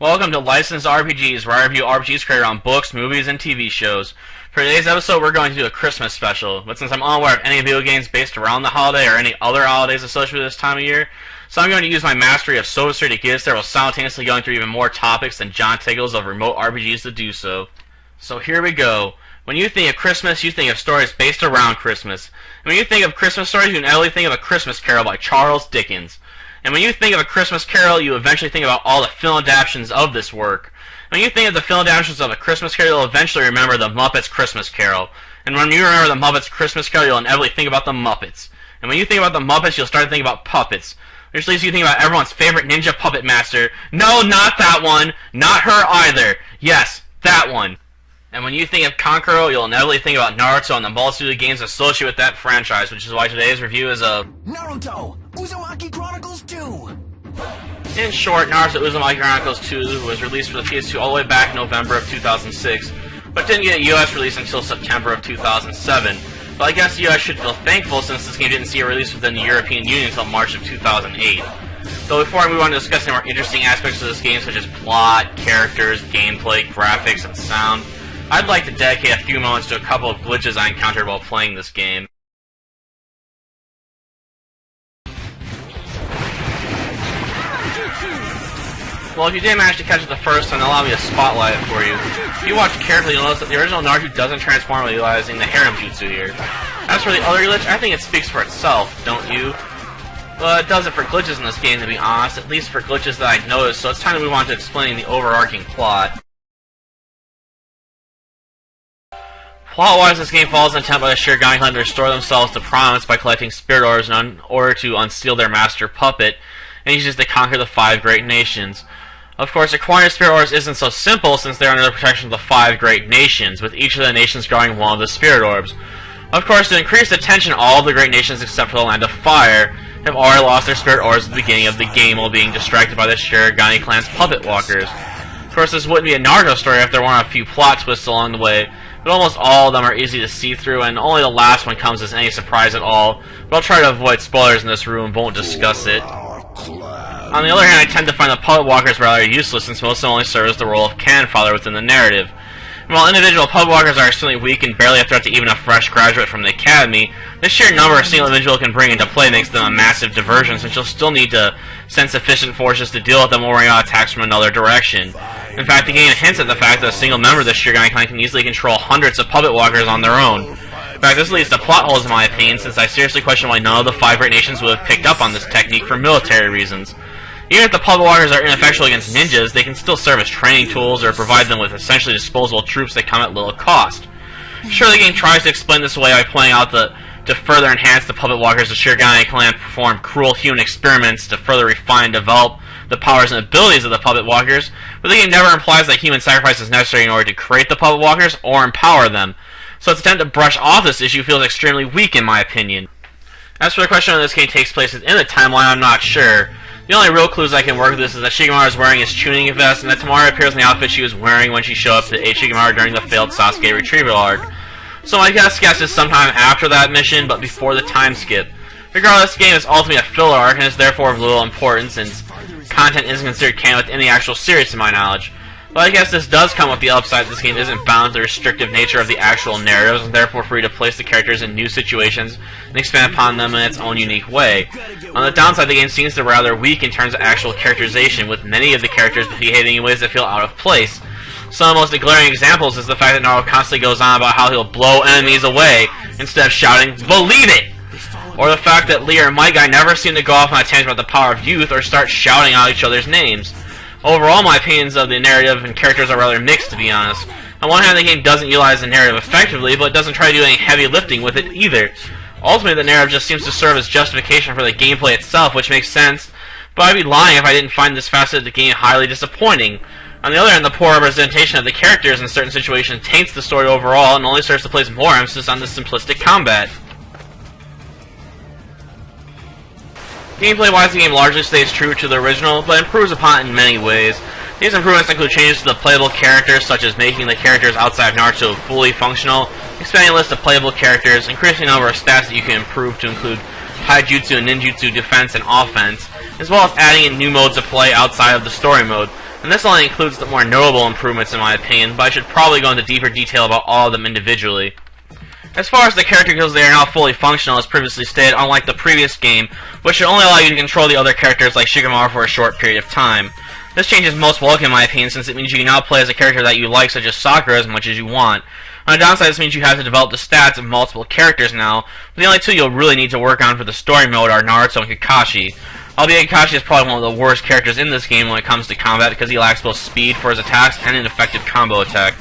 Welcome to Licensed RPGs, where I review RPGs created on books, movies, and TV shows. For today's episode, we're going to do a Christmas special, but since I'm unaware of any video games based around the holiday or any other holidays associated with this time of year, so I'm going to use my mastery of sophistry to get us there while simultaneously going through even more topics than John Tiggles of remote RPGs to do so. So here we go. When you think of Christmas, you think of stories based around Christmas. And when you think of Christmas stories, you inevitably think of A Christmas Carol by Charles Dickens. And when you think of A Christmas Carol, you eventually think about all the film adaptations of this work. When you think of the film adaptations of A Christmas Carol, you'll eventually remember The Muppets Christmas Carol. And when you remember The Muppets Christmas Carol, you'll inevitably think about the Muppets. And when you think about the Muppets, you'll start to think about puppets. Which leads you to think about everyone's favorite ninja puppet master. No, not that one. Not her either. Yes, that one. And when you think of Kankuro, you'll inevitably think about Naruto and the multitude of games associated with that franchise, which is why today's review is of Naruto! Uzumaki Chronicles 2! In short, Naruto Uzumaki Chronicles 2 was released for the PS2 all the way back in November of 2006, but didn't get a US release until September of 2007. But I guess the US should feel thankful since this game didn't see a release within the European Union until March of 2008. Though before I move on to discuss some more interesting aspects of this game, such as plot, characters, gameplay, graphics, and sound, I'd like to dedicate a few moments to a couple of glitches I encountered while playing this game. Well, if you didn't manage to catch it the first time, allow me to spotlight it for you. If you watch carefully, you'll notice that the original Naruto doesn't transform while utilizing the harem jutsu here. As for the other glitch, I think it speaks for itself, don't you? Well, it does it for glitches in this game, to be honest, at least for glitches that I've noticed, so it's time to move on to explaining the overarching plot. Plot-wise, this game follows an attempt by the Shirogane clan to restore themselves to prominence by collecting spirit orbs in order to unseal their master puppet, and uses to conquer the 5 great nations. Of course, acquiring spirit orbs isn't so simple since they're under the protection of the 5 great nations, with each of the nations guarding one of the spirit orbs. Of course, to increase the tension, all of the great nations except for the Land of Fire have already lost their spirit orbs at the beginning of the game while being distracted by the Shirogane clan's puppet walkers. Of course, this wouldn't be a Naruto story if there weren't a few plot twists along the way, but almost all of them are easy to see through, and only the last one comes as any surprise at all. But I'll try to avoid spoilers in this room and won't discuss it. On the other hand, I tend to find the puppet walkers rather useless since most of them only serve as the role of cannon fodder within the narrative. And while individual puppet walkers are extremely weak and barely a threat to even a fresh graduate from the academy, the sheer number a single individual can bring into play makes them a massive diversion, since you'll still need to send sufficient forces to deal with them while worrying about attacks from another direction. In fact, the game hints at the fact that a single member of the Shirogane clan can easily control hundreds of puppet walkers on their own. In fact, this leads to plot holes in my opinion, since I seriously question why none of the 5 great nations would have picked up on this technique for military reasons. Even if the puppet walkers are ineffectual against ninjas, they can still serve as training tools or provide them with essentially disposable troops that come at little cost. Sure, the game tries to explain this away by pointing out that to further enhance the puppet walkers, the Shirogane clan performed cruel human experiments to further refine and develop the powers and abilities of the puppet walkers, but the game never implies that human sacrifice is necessary in order to create the puppet walkers or empower them. So its attempt to brush off this issue feels extremely weak in my opinion. As for the question whether this game takes place in the timeline, I'm not sure. The only real clues I can work with this is that Shikamaru is wearing his tuning vest, and that Tamara appears in the outfit she was wearing when she showed up to aid Shikamaru during the failed Sasuke retrieval arc. So my guess is sometime after that mission, but before the time skip. Regardless, the game is ultimately a filler arc, and is therefore of little importance, since content isn't considered canon within the actual series to my knowledge. But I guess this does come with the upside that this game isn't bound to the restrictive nature of the actual narratives, and therefore free to place the characters in new situations and expand upon them in its own unique way. On the downside, the game seems to be rather weak in terms of actual characterization, with many of the characters behaving in ways that feel out of place. Some of the most glaring examples is the fact that Naruto constantly goes on about how he'll blow enemies away instead of shouting, "Believe it!" Or the fact that Lee or My Guy never seem to go off on a tangent about the power of youth or start shouting out each other's names. Overall, my opinions of the narrative and characters are rather mixed, to be honest. On one hand, the game doesn't utilize the narrative effectively, but it doesn't try to do any heavy lifting with it either. Ultimately, the narrative just seems to serve as justification for the gameplay itself, which makes sense, but I'd be lying if I didn't find this facet of the game highly disappointing. On the other hand, the poor representation of the characters in certain situations taints the story overall and only serves to place more emphasis on the simplistic combat. Gameplay-wise, the game largely stays true to the original, but improves upon it in many ways. These improvements include changes to the playable characters, such as making the characters outside of Naruto fully functional, expanding the list of playable characters, increasing the number of stats that you can improve to include taijutsu and ninjutsu defense and offense, as well as adding in new modes of play outside of the story mode. and this only includes the more notable improvements in my opinion, but I should probably go into deeper detail about all of them individually. As far as the character goes, they are now fully functional as previously stated, unlike the previous game, which should only allow you to control the other characters like Shikamaru for a short period of time. This change is most welcome in my opinion, since it means you can now play as a character that you like, such as Sakura, as much as you want. On the downside, this means you have to develop the stats of multiple characters now, but the only two you'll really need to work on for the story mode are Naruto and Kakashi. Albeit Kakashi is probably one of the worst characters in this game when it comes to combat because he lacks both speed for his attacks and an effective combo attack.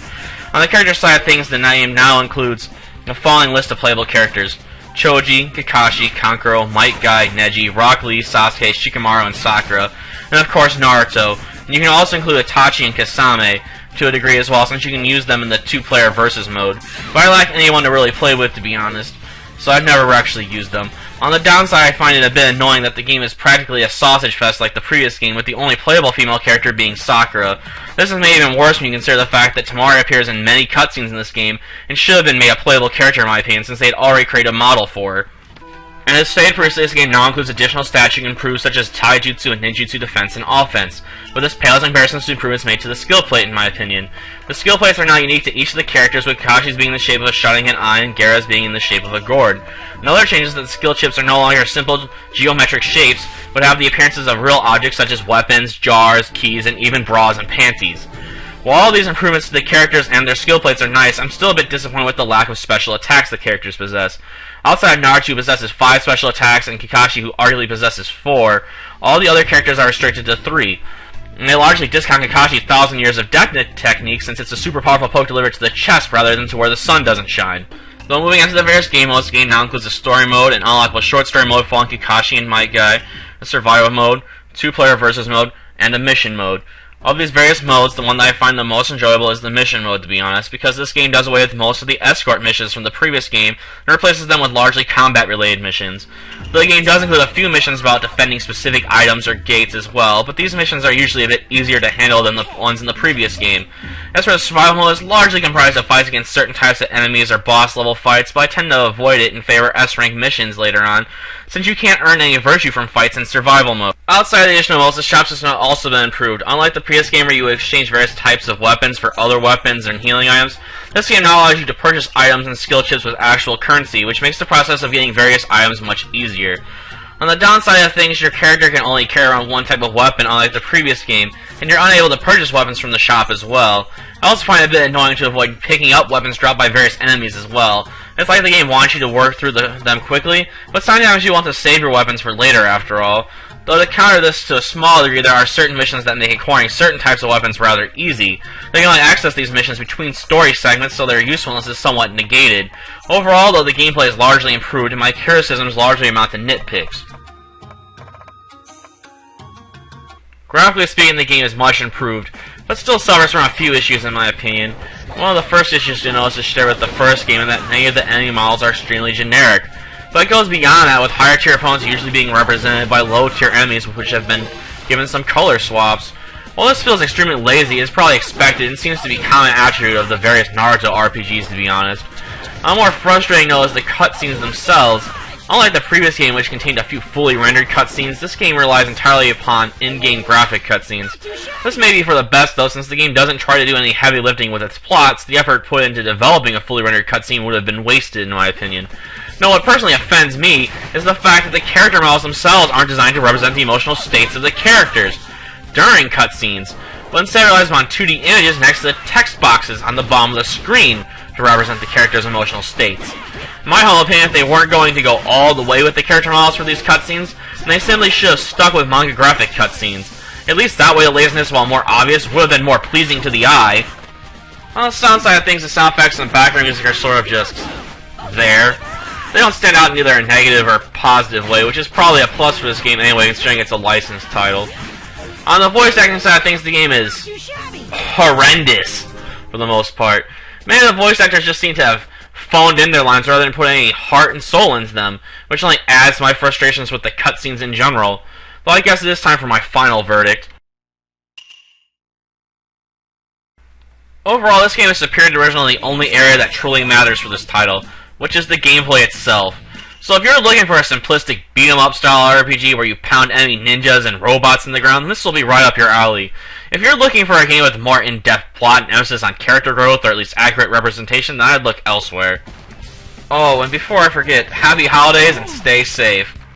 On the character side of things, the name now includes the following list of playable characters: Choji, Kakashi, Kankuro, Might Guy, Neji, Rock Lee, Sasuke, Shikamaru, and Sakura, and of course Naruto. And you can also include Itachi and Kasame to a degree as well, since you can use them in the two-player versus mode. But I lack anyone to really play with, to be honest, so I've never actually used them. On the downside, I find it a bit annoying that the game is practically a sausage fest like the previous game, with the only playable female character being Sakura. This is made even worse when you consider the fact that Tamari appears in many cutscenes in this game, and should have been made a playable character in my opinion, since they had already created a model for her. And as stated previously, this game now includes additional stats you can improve, such as Taijutsu and Ninjutsu defense and offense, but this pales in comparison to improvements made to the skill plate in my opinion. The skill plates are now unique to each of the characters, with Kakashi's being in the shape of a Sharingan Eye and Gaara's being in the shape of a gourd. Another change is that the skill chips are no longer simple geometric shapes, but have the appearances of real objects such as weapons, jars, keys, and even bras and panties. While all these improvements to the characters and their skill plates are nice, I'm still a bit disappointed with the lack of special attacks the characters possess. Outside of Naruto, who possesses 5 special attacks, and Kakashi, who arguably possesses 4, all the other characters are restricted to 3. And they largely discount Kakashi's 1,000 years of death technique, since it's a super powerful poke delivered to the chest rather than to where the sun doesn't shine. So moving on to the various game modes, the game now includes a story mode, an unlockable short story mode for Kakashi and Might Guy, a survival mode, 2-player versus mode, and a mission mode. Of these various modes, the one that I find the most enjoyable is the mission mode, to be honest, because this game does away with most of the escort missions from the previous game and replaces them with largely combat-related missions. The game does include a few missions about defending specific items or gates as well, but these missions are usually a bit easier to handle than the ones in the previous game. As for the survival mode, it's largely comprised of fights against certain types of enemies or boss-level fights, but I tend to avoid it and favor S-rank missions later on, since you can't earn any virtue from fights in survival mode. Outside of the additional modes, the shop system has also been improved. Unlike the previous game where you would exchange various types of weapons for other weapons and healing items, this game now allows you to purchase items and skill chips with actual currency, which makes the process of getting various items much easier. On the downside of things, your character can only carry around one type of weapon, unlike the previous game, and you're unable to purchase weapons from the shop as well. I also find it a bit annoying to avoid picking up weapons dropped by various enemies as well. It's like the game wants you to work through them quickly, but sometimes you want to save your weapons for later after all. Though to counter this to a small degree, there are certain missions that make acquiring certain types of weapons rather easy. They can only access these missions between story segments, so their usefulness is somewhat negated. Overall, though, the gameplay is largely improved, and my criticisms largely amount to nitpicks. Graphically speaking, the game is much improved, but still suffers from a few issues in my opinion. One of the first issues to notice is shared with the first game, and that many of the enemy models are extremely generic. But it goes beyond that, with higher tier opponents usually being represented by low tier enemies which have been given some color swaps. While this feels extremely lazy, it's probably expected and seems to be a common attribute of the various Naruto RPGs, to be honest. A more frustrating though is the cutscenes themselves. Unlike the previous game, which contained a few fully rendered cutscenes, this game relies entirely upon in-game graphic cutscenes. This may be for the best though, since the game doesn't try to do any heavy lifting with its plots. The effort put into developing a fully rendered cutscene would have been wasted in my opinion. Now, what personally offends me is the fact that the character models themselves aren't designed to represent the emotional states of the characters during cutscenes, but instead relies on 2D images next to the text boxes on the bottom of the screen to represent the character's emotional states. In my humble opinion, if they weren't going to go all the way with the character models for these cutscenes, then they simply should have stuck with manga graphic cutscenes. At least that way the laziness, while more obvious, would have been more pleasing to the eye. On the sound side of things, the sound effects and background music are sort of just there. They don't stand out in either a negative or positive way, which is probably a plus for this game anyway, considering it's a licensed title. On the voice acting side of things, the game is horrendous, for the most part. Many of the voice actors just seem to have phoned in their lines rather than putting any heart and soul into them, which only adds to my frustrations with the cutscenes in general. But I guess it is time for my final verdict. Overall, this game is superior to the original in the only area that truly matters for this title, which is the gameplay itself. So if you're looking for a simplistic beat-em-up style RPG where you pound enemy ninjas and robots in the ground, this will be right up your alley. If you're looking for a game with more in-depth plot and emphasis on character growth, or at least accurate representation, then I'd look elsewhere. Oh, and before I forget, happy holidays and stay safe.